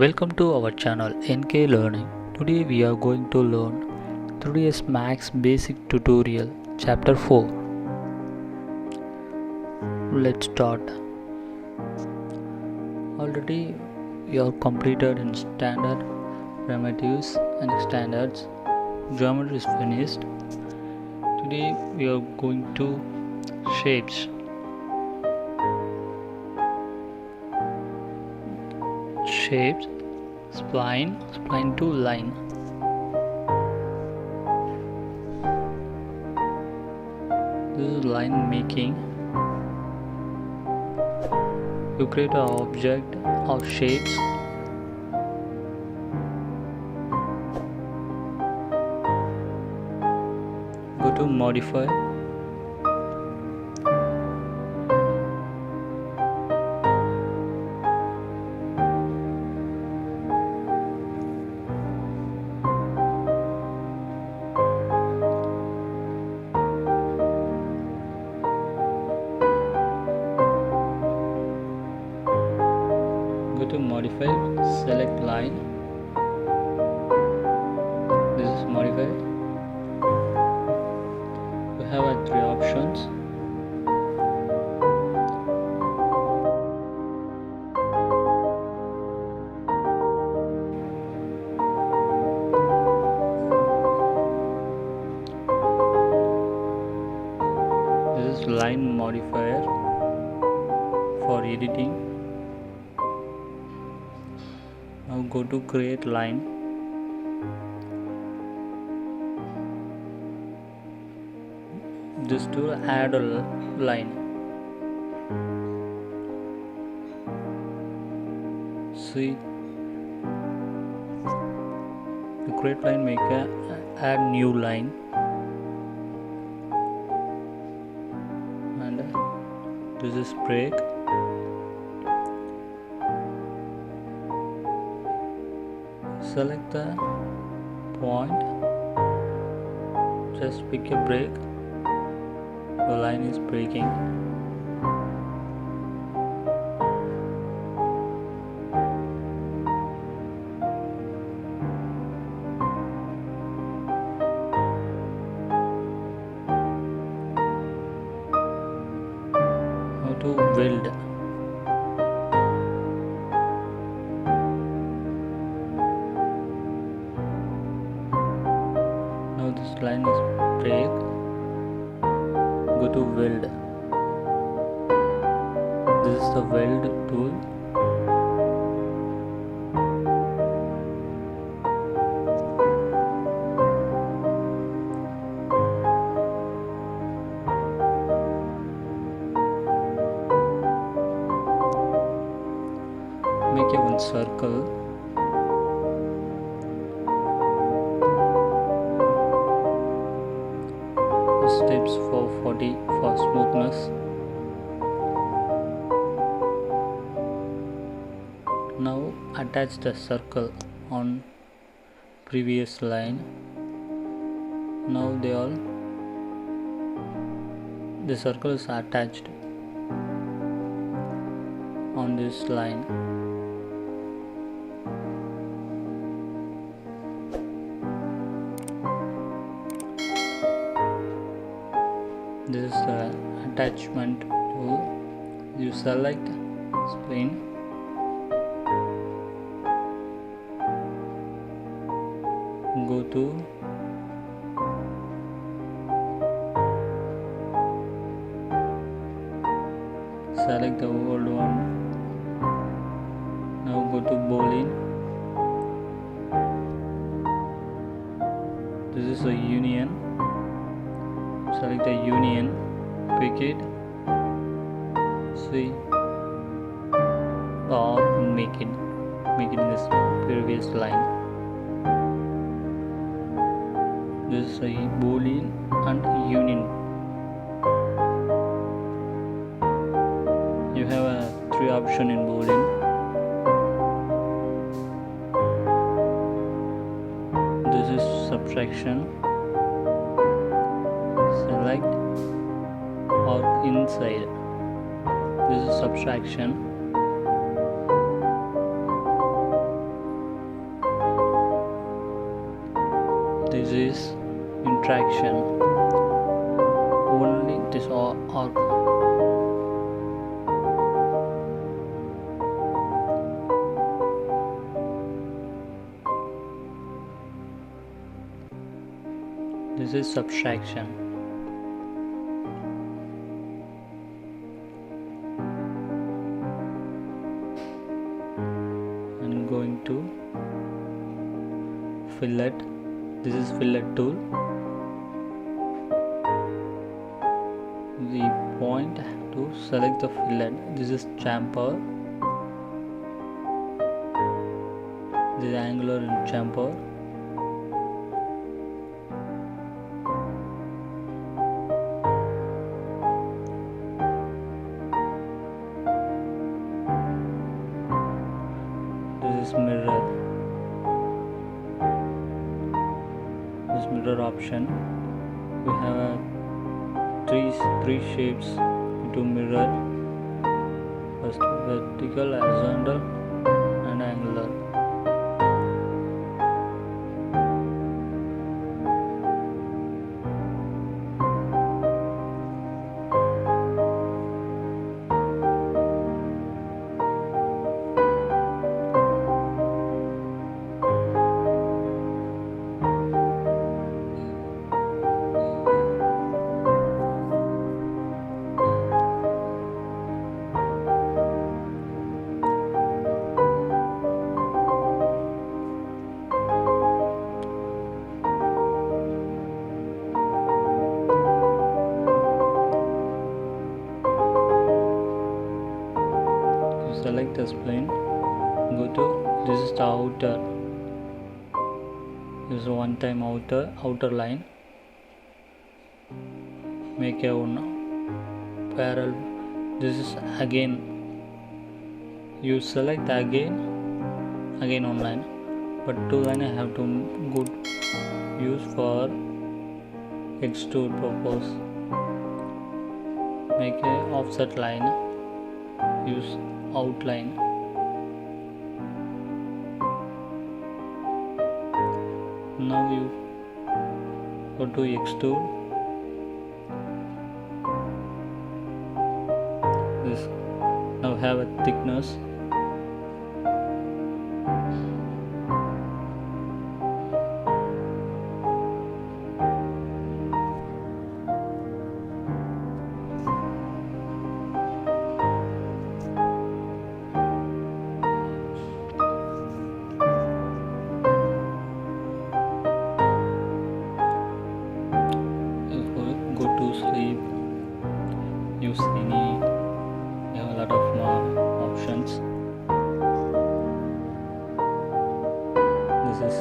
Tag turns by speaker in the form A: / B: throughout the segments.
A: Welcome to our channel NK Learning. Today we are going to learn 3ds Max basic tutorial chapter 4. Let's start. Already we are completed in standard, primitives and standards. Geometry is finished. Today we are going to shapes. Shapes, spline to line. This is line making. You create an object of shapes. Go to modify. Go to modify, select line. This is modified. We have three options. This is line modifier for editing. Now go to create line. Just to add a line. See, to create line, make a add new line, and this is break. Select the point, just pick a break, the line is breaking. How to weld. This line is break. Go to weld. This is the weld tool. Make a one circle. Steps for 40 for smoothness. Now attach the circle on previous line. Now the circle is attached on this line. This is the attachment tool. You select spline, go to select the old one. Now go to Boolean. This is a union. Select the union, pick it, see, or make it this previous line. This is a Boolean and union. You have three options in Boolean. This is subtraction. Select or inside. This is subtraction. This is interaction. Only this arc. This is subtraction. I'm going to fillet. This is fillet tool. The point to select the fillet. This is chamfer. This is angular and chamfer. This is mirror. This mirror option. We have three shapes to mirror. First vertical, horizontal, and angular. Select the spline, go to this is the outer, this is one time outer line, make a one parallel. This is again, you select again one line, but two line I have to go use for extrude purpose. Make a offset line, use outline. Now you go to extrude. This now have a thickness. Go to sleep, use any, you have a lot of options. This is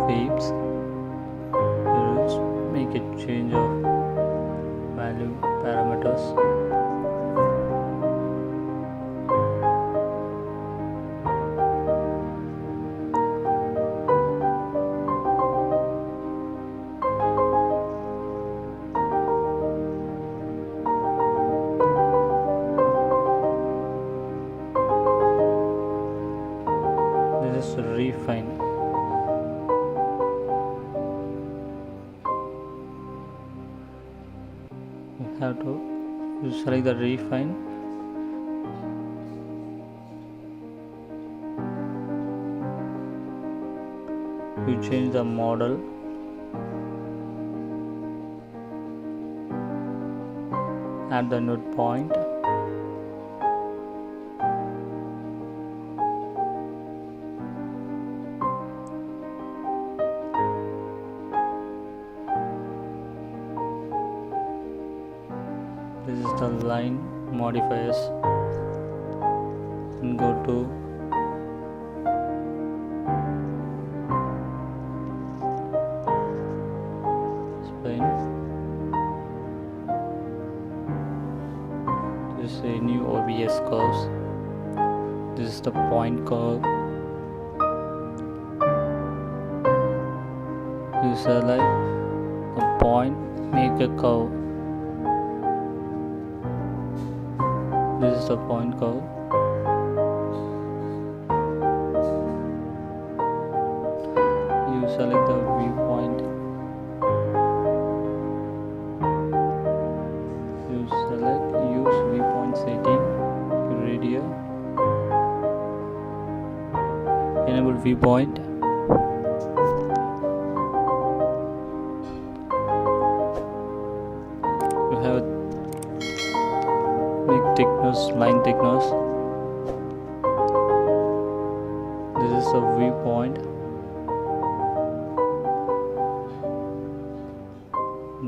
A: waves. You just make a change of value parameters. Refine. You have to select the refine. You change the model. Add the node point. This is the line modifiers, and go to spline. This is a new OBS curves. This is the point curve. You select the point, make a curve. This is the point curve. You select the viewpoint. enable viewpoint. You have big thickness, line thickness. This is a viewpoint.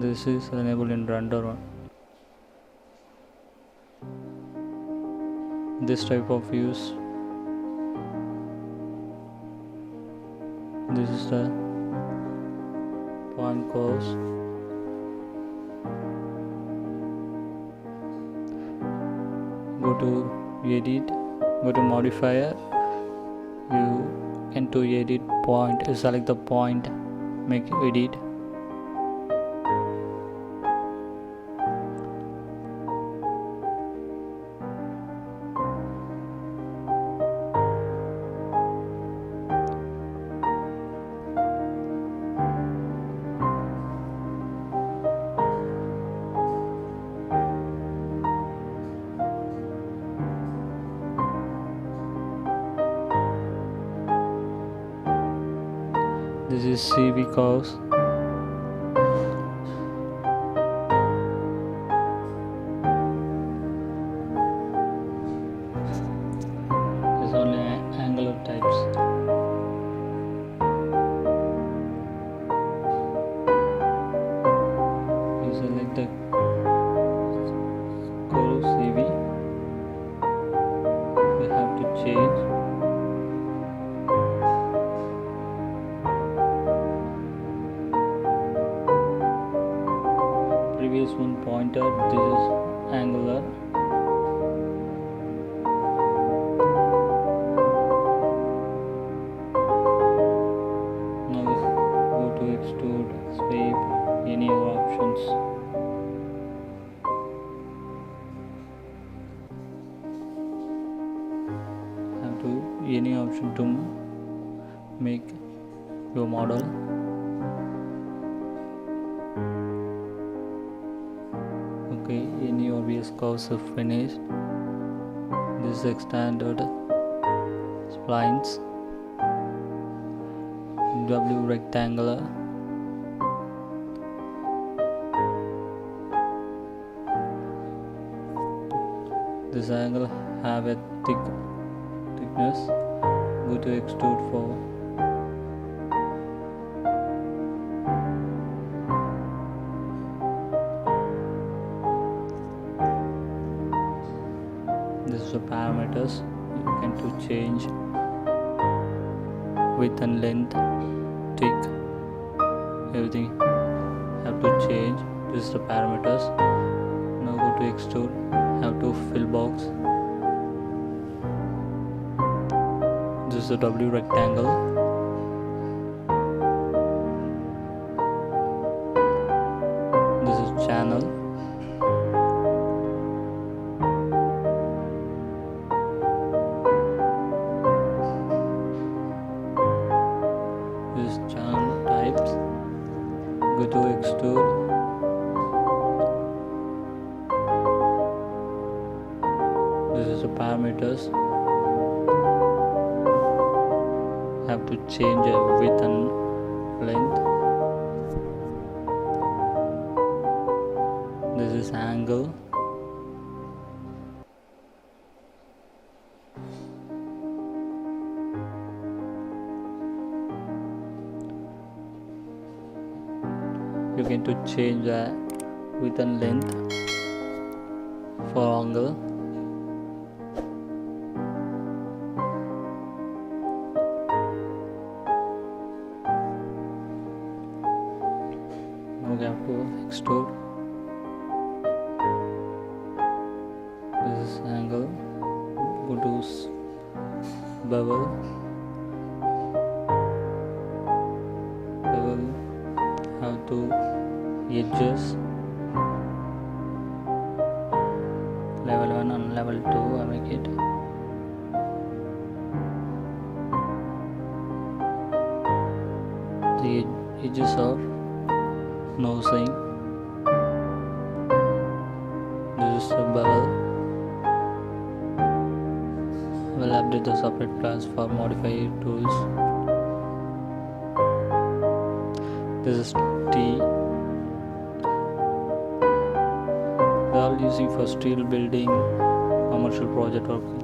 A: This is enabled in render. This type of views. This is the point curves. Go to edit, go to modifier, you enter edit point, select the point, make edit. This is CV curves. There's only angular types. You select the curve CV. We have to change. Previous one pointer, this is angular. Now go to extrude, sweep, any other options. Have to any option to make your model. Okay, any obvious curves are finished. This is extended splines, W rectangular. This angle have a thickness. Go to extrude for. This is the parameters. You can to change width and length, thick, everything have to change. This is the parameters. Now go to extrude, have to fill box. This is the W rectangle. This is channel. This channel types. Go to extrude. This is the parameters. Have to change width and length. This is angle. You can to change the width and length for angle. Now we have to extrude. This is angle. Go to bevel. Bevel have to edges. Level 1 and level 2 I make it. The edges of nosing. This is the bevel. We'll update the separate class for modify tools. This is T. They are using for steel building, commercial project working.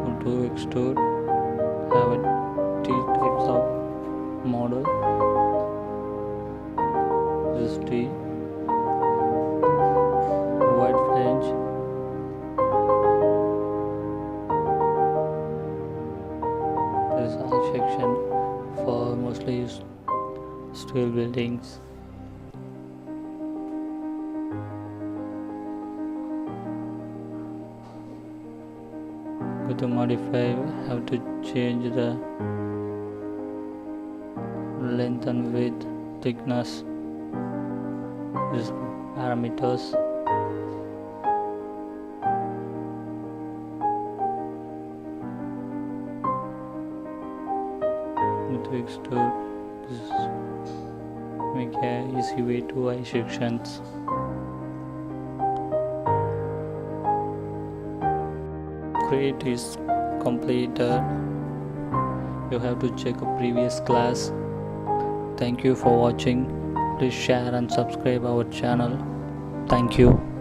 A: Go to extrude, have a T types of model. This is T. Wide flange. There is I section for mostly used steel buildings. Go to modify, have to change the length and width, thickness, these parameters. Go to extrude. This is make a easy way to I sections. Create is completed. You have to check a previous class. Thank you for watching. Please share and subscribe our channel. Thank you.